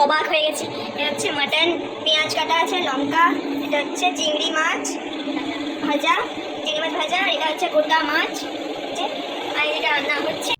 অবাক হয়ে গেছি। এটা হচ্ছে মাটন, পেঁয়াজ কাটা আছে, লঙ্কা, এটা হচ্ছে চিংড়ি মাছ ভাজা, চিংড়ি মাছ ভাজা, এটা হচ্ছে গোটা মাছ, আর এটা রান্না হচ্ছে।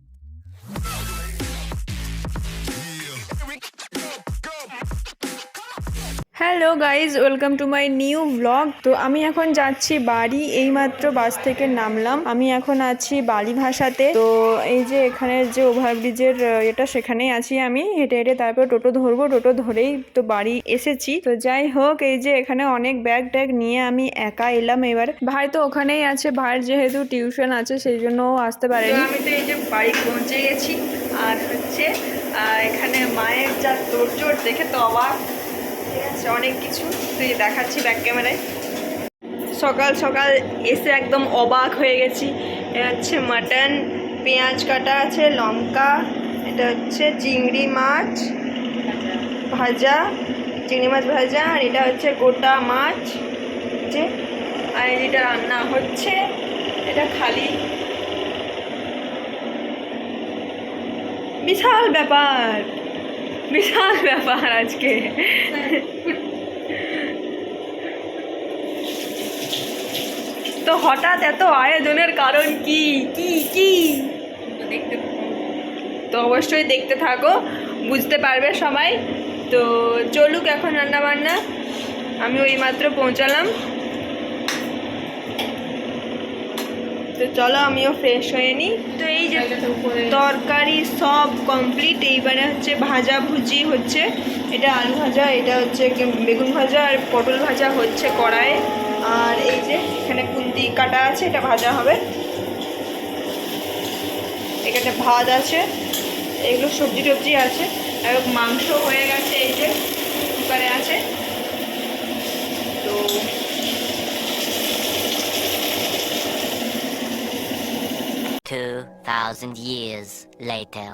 Hello guys, welcome to my new blog. তো আমি এখন যাচ্ছি বাড়ি, এইমাত্র বাস থেকে নামলাম। আমি এখন আছি বাড়ি ভাষাতে। তো এই যে এখানের যে ওভারব্রিজের এটা, সেখানেই আছি আমি। হেঁটে হেঁটে তারপর টোটো ধরবো, টোটো ধরেই তো বাড়ি এসেছি। তো যাই হোক, এই যে এখানে অনেক ব্যাগ ট্যাগ নিয়ে আমি একা এলাম। এবার ভাই তো ওখানেই আছে, ভাইয়ের যেহেতু টিউশন আছে সেই জন্য ও আসতে পারেনি। আমি তো এই যে বাড়ি পৌঁছে গেছি। আর হচ্ছে এখানে মায়ের যা তোড়জোড় দেখে তো অবাক, ঠিক আছে, অনেক কিছু তুই দেখাচ্ছি ব্যাক ক্যামেরায়। সকাল সকাল এসে একদম অবাক হয়ে গেছি। এটা হচ্ছে মাটন, পেঁয়াজ কাটা আছে, লঙ্কা, এটা হচ্ছে চিংড়ি মাছ ভাজা, চিংড়ি মাছ ভাজা, আর এটা হচ্ছে গোটা মাছ যে, আর এটা রান্না হচ্ছে। এটা খালি বিশাল ব্যাপার, বিশাল ব্যাপার আজকে। তো হঠাৎ এত আয়োজনের কারণ কি কি কি তো অবশ্যই দেখতে থাকো, বুঝতে পারবে সবাই। তো চলুক এখন রান্না বান্না। আমি এইমাত্র পৌঁছালাম, তো চলো আমিও ফ্রেশ হয়ে নিই। তো এই যে তরকারি সব কমপ্লিট। এইবারে হচ্ছে ভাজা ভুজি হচ্ছে, এটা আলু ভাজা, এটা হচ্ছে বেগুন ভাজা, আর পটল ভাজা হচ্ছে কড়াইয়ে। আর এই যে এখানে কুন্তি কাটা আছে, এটা ভাজা হবে। এখানে ভাত আছে, এগুলো সবজি টবজি আছে, আর মাংস হয়ে গেছে, এই যে কুকারে আছে। তো 2000 years later.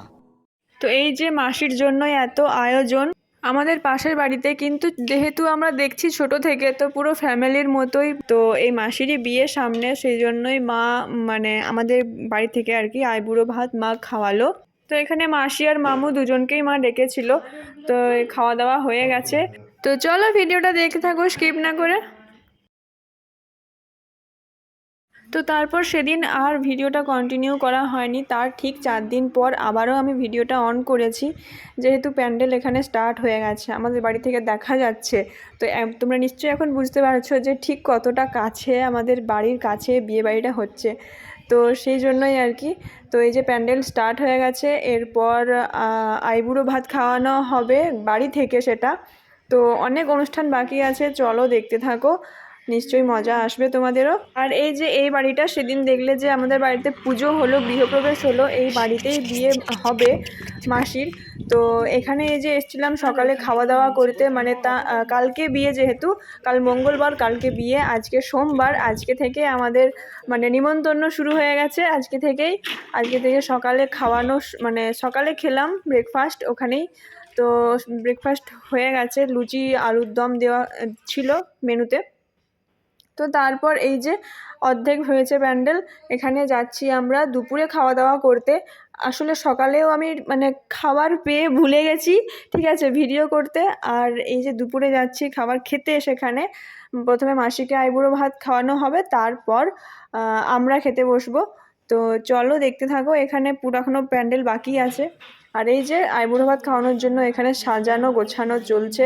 তো এই যে মাসির জন্যই এত আয়োজন আমাদের পাশের বাড়িতে, কিন্তু যেহেতু আমরা দেখছি ছোট থেকে, তো পুরো ফ্যামিলির মতোই। তো এই মাসিরই বিয়ে সামনে, সেই জন্যই মা মানে আমাদের বাড়ি থেকে আর কি আইবুড়ো ভাত মা খাওয়ালো। তো এখানে মাসি আর মামু দুজনকেই মা ডেকেছিল। তো খাওয়া দাওয়া হয়ে গেছে। তো চলো ভিডিওটা দেখতে থাকো স্কিপ না করে। তো তারপর সেদিন আর ভিডিওটা কন্টিনিউ করা হয়নি। তার ঠিক 4 দিন পর আবারও আমি ভিডিওটা অন করেছি, যেহেতু প্যান্ডেল এখানে স্টার্ট হয়ে গেছে, আমাদের বাড়ি থেকে দেখা যাচ্ছে। তো তোমরা নিশ্চয়ই এখন বুঝতে পারছো যে ঠিক কতটা কাছে, আমাদের বাড়ির কাছে বিয়ে বাড়িটা হচ্ছে। তো সেই জন্যই আর কি। তো এই যে প্যান্ডেল স্টার্ট হয়ে গেছে, এরপর আইবুড়ো ভাত খাওয়ানো হবে বাড়ি থেকে সেটা। তো অনেক অনুষ্ঠান বাকি আছে, চলো দেখতে থাকো, নিশ্চয়ই মজা আসবে তোমাদেরও। আর এই যে এই বাড়িটা, সেদিন দেখলে যে আমাদের বাড়িতে পুজো হলো, গৃহপ্রবেশ হলো, এই বাড়িতেই বিয়ে হবে মাসির। তো এখানে এই যে এসেছিলাম সকালে খাওয়া দাওয়া করতে, মানে কালকে বিয়ে, যেহেতু কাল মঙ্গলবার, কালকে বিয়ে, আজকে সোমবার, আজকে থেকে আমাদের মানে নিমন্ত্রণ শুরু হয়ে গেছে। আজকে থেকে সকালে খাওয়ানো, মানে সকালে খেলাম ব্রেকফাস্ট ওখানেই। তো ব্রেকফাস্ট হয়ে গেছে, লুচি আলুর দম দেওয়া ছিল মেনুতে। তো তারপর এই যে অর্ধেক হয়েছে প্যান্ডেল, এখানে যাচ্ছি আমরা দুপুরে খাওয়া দাওয়া করতে। আসলে সকালেও আমি মানে খাবার পেয়ে ভুলে গেছি, ঠিক আছে, ভিডিও করতে। আর এই যে দুপুরে যাচ্ছি খাবার খেতে, সেখানে প্রথমে মাসিকে আইবুড়ো ভাত খাওয়ানো হবে, তারপর আমরা খেতে বসবো। তো চলো দেখতে থাকো, এখানে পুরো এখনো প্যান্ডেল বাকি আছে। আর এই যে আইবুড়ো ভাত খাওয়ানোর জন্য এখানে সাজানো গোছানো চলছে,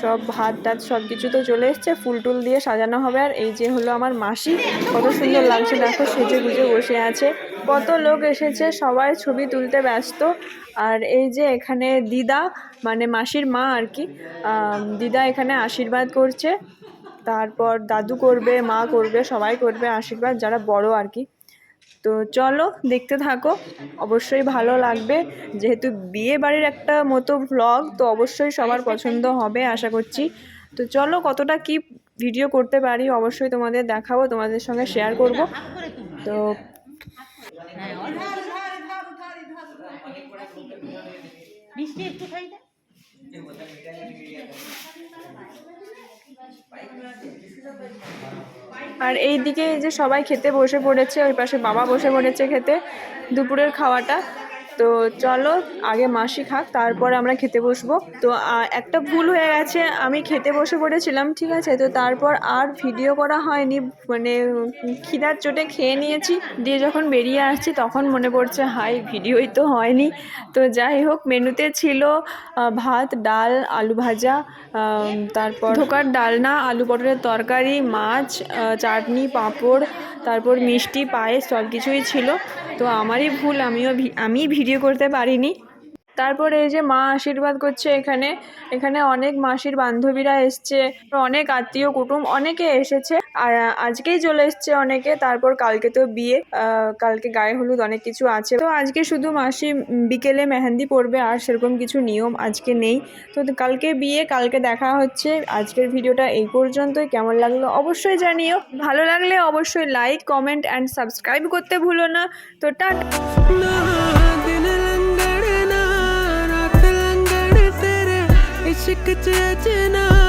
সব ভাত টাত সব কিছু তো চলে এসছে, ফুল টুল দিয়ে সাজানো হবে। আর এই যে হলো আমার মাসি, কত সুন্দর লাগছে দেখো, সেজে গুজে বসে আছে। কত লোক এসেছে, সবাই ছবি তুলতে ব্যস্ত। আর এই যে এখানে দিদা, মানে মাসির মা আর কি, দিদা এখানে আশীর্বাদ করছে, তারপর দাদু করবে, মা করবে, সবাই করবে আশীর্বাদ, যারা বড় আর কি। তো চলো দেখতে থাকো, অবশ্যই ভালো লাগবে, যেহেতু বিয়ে বাড়ির একটা মতো ভ্লগ, তো অবশ্যই সবার পছন্দ হবে আশা করছি। তো চলো কতটা কি ভিডিও করতে পারি অবশ্যই তোমাদের দেখাবো, তোমাদের সঙ্গে শেয়ার করব। তো আর এই দিকে যে সবাই খেতে বসে পড়েছে, ওই পাশে বাবা বসে পড়েছে খেতে দুপুরের খাওয়াটা। তো চলো আগে মাসি খাক, তারপরে আমরা খেতে বসবো। তো একটা ভুল হয়ে গেছে, আমি খেতে বসে পড়েছিলাম, ঠিক আছে, তো তারপর আর ভিডিও করা হয়নি, মানে খিদার চোটে খেয়ে নিয়েছি, দিয়ে যখন বেরিয়ে আসছি তখন মনে পড়ছে হাই ভিডিওই তো হয়নি। তো যাই হোক, মেনুতে ছিল ভাত, ডাল, আলু ভাজা, তারপর ধোকার ডালনা, আলু পটলের তরকারি, মাছ, চাটনি, পাঁপড়, তারপর মিষ্টি, পায়েস, সব কিছুই ছিল। তো আমারই ভুল, আমি ভিডিও করতে পারিনি। তারপরে এই যে মা আশীর্বাদ করছে, এখানে অনেক মাসির বান্ধবীরা এসছে, অনেক আত্মীয় কুটুম অনেকে এসেছে, আর আজকেই চলে এসছে অনেকে। তারপর কালকে তো বিয়ে, কালকে গায়ে হলুদ, অনেক কিছু আছে। তো আজকে শুধু মাসি বিকেলে মেহেন্দি পরবে, আর সেরকম কিছু নিয়ম আজকে নেই। তো কালকে বিয়ে, কালকে দেখা হচ্ছে। আজকের ভিডিওটা এই পর্যন্তই। কেমন লাগলো অবশ্যই জানিও, ভালো লাগলে অবশ্যই লাইক, কমেন্ট অ্যান্ড সাবস্ক্রাইব করতে ভুলো না। তো টাটা। इश्क च अचना